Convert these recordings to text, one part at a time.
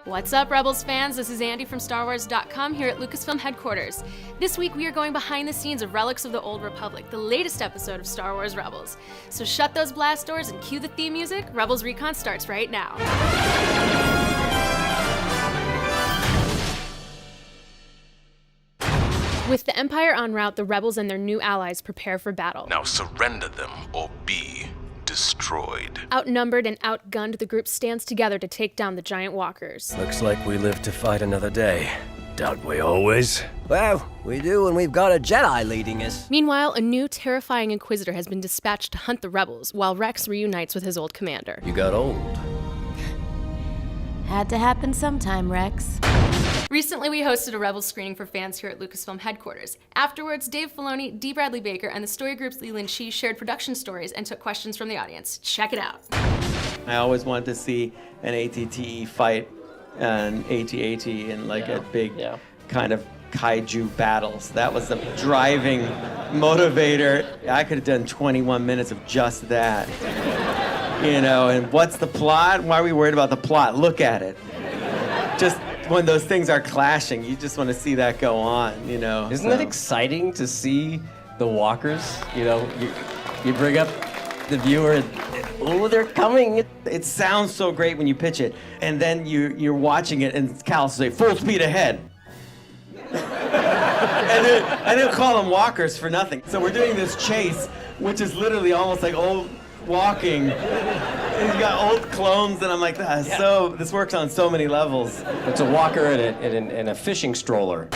What's up, Rebels fans? This is Andy from StarWars.com here at Lucasfilm headquarters. This week we are going behind the scenes of Relics of the Old Republic, the latest episode of Star Wars Rebels. So shut those blast doors and cue the theme music. Rebels Recon starts right now. With the Empire en route, the Rebels and their new allies prepare for battle. Now surrender them or be destroyed. Outnumbered and outgunned, the group stands together to take down the giant walkers. Looks like we live to fight another day. Don't we always? Well, we do when we've got a Jedi leading us. Meanwhile, a new terrifying Inquisitor has been dispatched to hunt the Rebels, while Rex reunites with his old commander. You got old. Had to happen sometime, Rex. Recently, we hosted a Rebels screening for fans here at Lucasfilm headquarters. Afterwards, Dave Filoni, D. Bradley Baker, and the story group's Leland Shee shared production stories and took questions from the audience. Check it out. I always wanted to see an ATT fight an AT-AT in a big kind of kaiju battles. That was the driving motivator. I could have done 21 minutes of just that. And what's the plot? Why are we worried about the plot? Look at it. Just when those things are clashing, you just want to see that go on, Isn't it exciting to see the walkers? You bring up the viewer and, oh, they're coming. It sounds so great when you pitch it, and then you're watching it, and Cal will say, full speed ahead. and they'll call them walkers for nothing. So we're doing this chase, which is literally almost like old walking. And you've got old clones, and I'm like, this works on so many levels. It's a walker and a fishing stroller.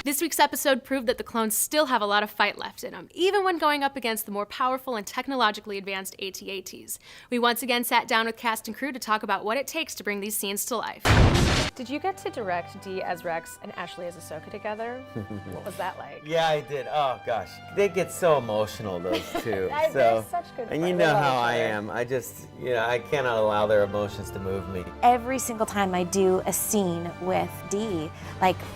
This week's episode proved that the clones still have a lot of fight left in them, even when going up against the more powerful and technologically advanced AT-ATs. We once again sat down with cast and crew to talk about what it takes to bring these scenes to life. Did you get to direct Dee as Rex and Ashley as Ahsoka together? What was that like? Yeah, I did. Oh, gosh. They get so emotional, those two. They're such good And friends. you know how I am. I just, I cannot allow their emotions to move me. Every single time I do a scene with Dee,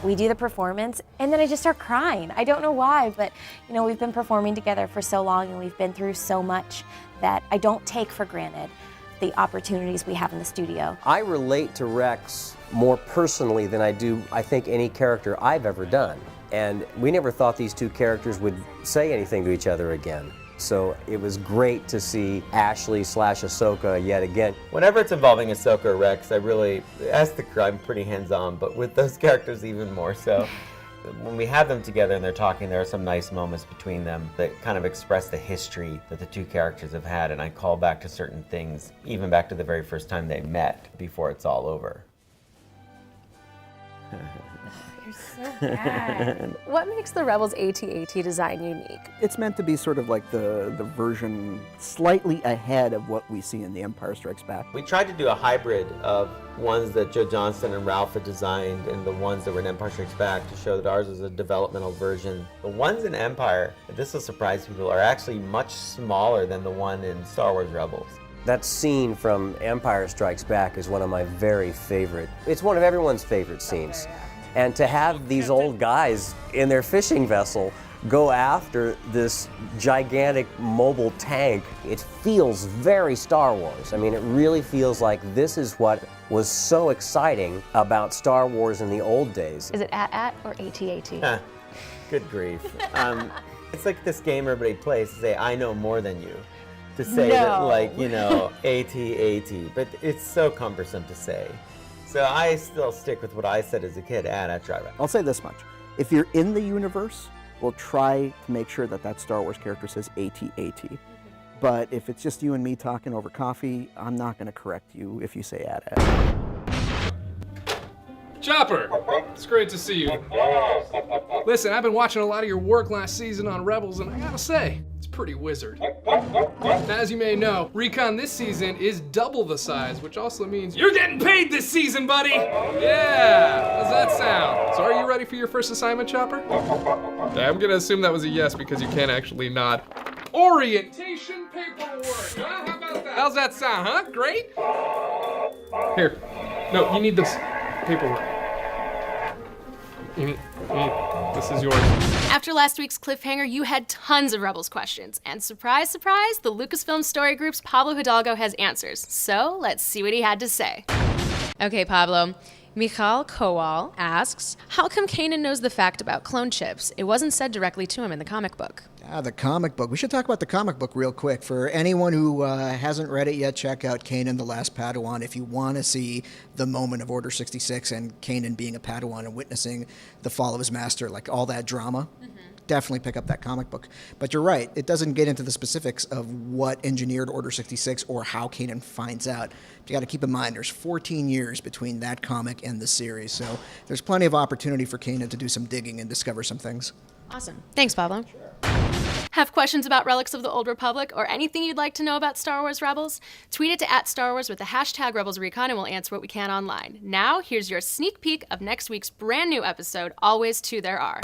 we do the performance, and then I just start crying. I don't know why, but we've been performing together for so long and we've been through so much that I don't take for granted the opportunities we have in the studio. I relate to Rex more personally than I do, I think, any character I've ever done. And we never thought these two characters would say anything to each other again. So it was great to see Ashley/Ahsoka yet again. Whenever it's involving Ahsoka or Rex, as the crew, I'm pretty hands-on, but with those characters even more so. When we have them together and they're talking, there are some nice moments between them that kind of express the history that the two characters have had, and I call back to certain things, even back to the very first time they met, before it's all over. You're so bad. What makes the Rebels AT-AT design unique? It's meant to be sort of like the version slightly ahead of what we see in The Empire Strikes Back. We tried to do a hybrid of ones that Joe Johnston and Ralph had designed and the ones that were in Empire Strikes Back to show that ours is a developmental version. The ones in Empire, this will surprise people, are actually much smaller than the one in Star Wars Rebels. That scene from Empire Strikes Back is one of my very favorite. It's one of everyone's favorite scenes. And to have these old guys in their fishing vessel go after this gigantic mobile tank, it feels very Star Wars. I mean, it really feels like this is what was so exciting about Star Wars in the old days. Is it AT-AT or AT-AT? Good grief. It's like this game everybody plays to say, I know more than you. To say No. that, AT-AT, but it's so cumbersome to say. So I still stick with what I said as a kid, AT-AT driver. I'll say this much. If you're in the universe, we'll try to make sure that Star Wars character says AT-AT. But if it's just you and me talking over coffee, I'm not going to correct you if you say AT-AT. Chopper, it's great to see you. Listen, I've been watching a lot of your work last season on Rebels, and I gotta say, it's pretty wizard. Now, as you may know, Recon this season is double the size, which also means you're getting paid this season, buddy! Yeah, how's that sound? So are you ready for your first assignment, Chopper? Okay, I'm gonna assume that was a yes because you can't actually nod. Orientation paperwork, huh? How about that? How's that sound, huh? Great? Here, no, you need this paperwork. This is yours. After last week's cliffhanger, you had tons of Rebels questions. And surprise, surprise, the Lucasfilm Story Group's Pablo Hidalgo has answers. So let's see what he had to say. Okay, Pablo, Michal Kowal asks, how come Kanan knows the fact about clone chips? It wasn't said directly to him in the comic book. The comic book. We should talk about the comic book real quick. For anyone who hasn't read it yet, check out Kanan the Last Padawan. If you want to see the moment of Order 66 and Kanan being a Padawan and witnessing the fall of his master, like all that drama, definitely pick up that comic book. But you're right, it doesn't get into the specifics of what engineered Order 66 or how Kanan finds out. You got to keep in mind, there's 14 years between that comic and the series, so there's plenty of opportunity for Kanan to do some digging and discover some things. Awesome. Thanks, Pablo. Have questions about Relics of the Old Republic or anything you'd like to know about Star Wars Rebels? Tweet it to @StarWars with the hashtag RebelsRecon and we'll answer what we can online. Now, here's your sneak peek of next week's brand new episode, Always Two There Are.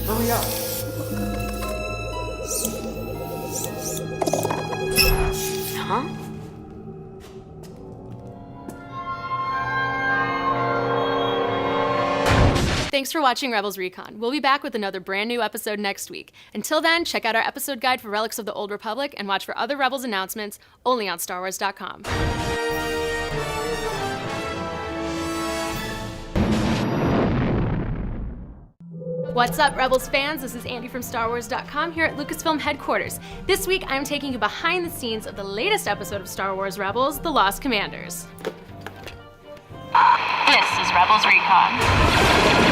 Hurry up. Huh? Thanks for watching Rebels Recon. We'll be back with another brand new episode next week. Until then, check out our episode guide for Relics of the Old Republic and watch for other Rebels announcements only on StarWars.com. What's up, Rebels fans? This is Andy from StarWars.com here at Lucasfilm headquarters. This week, I'm taking you behind the scenes of the latest episode of Star Wars Rebels, The Lost Commanders. This is Rebels Recon.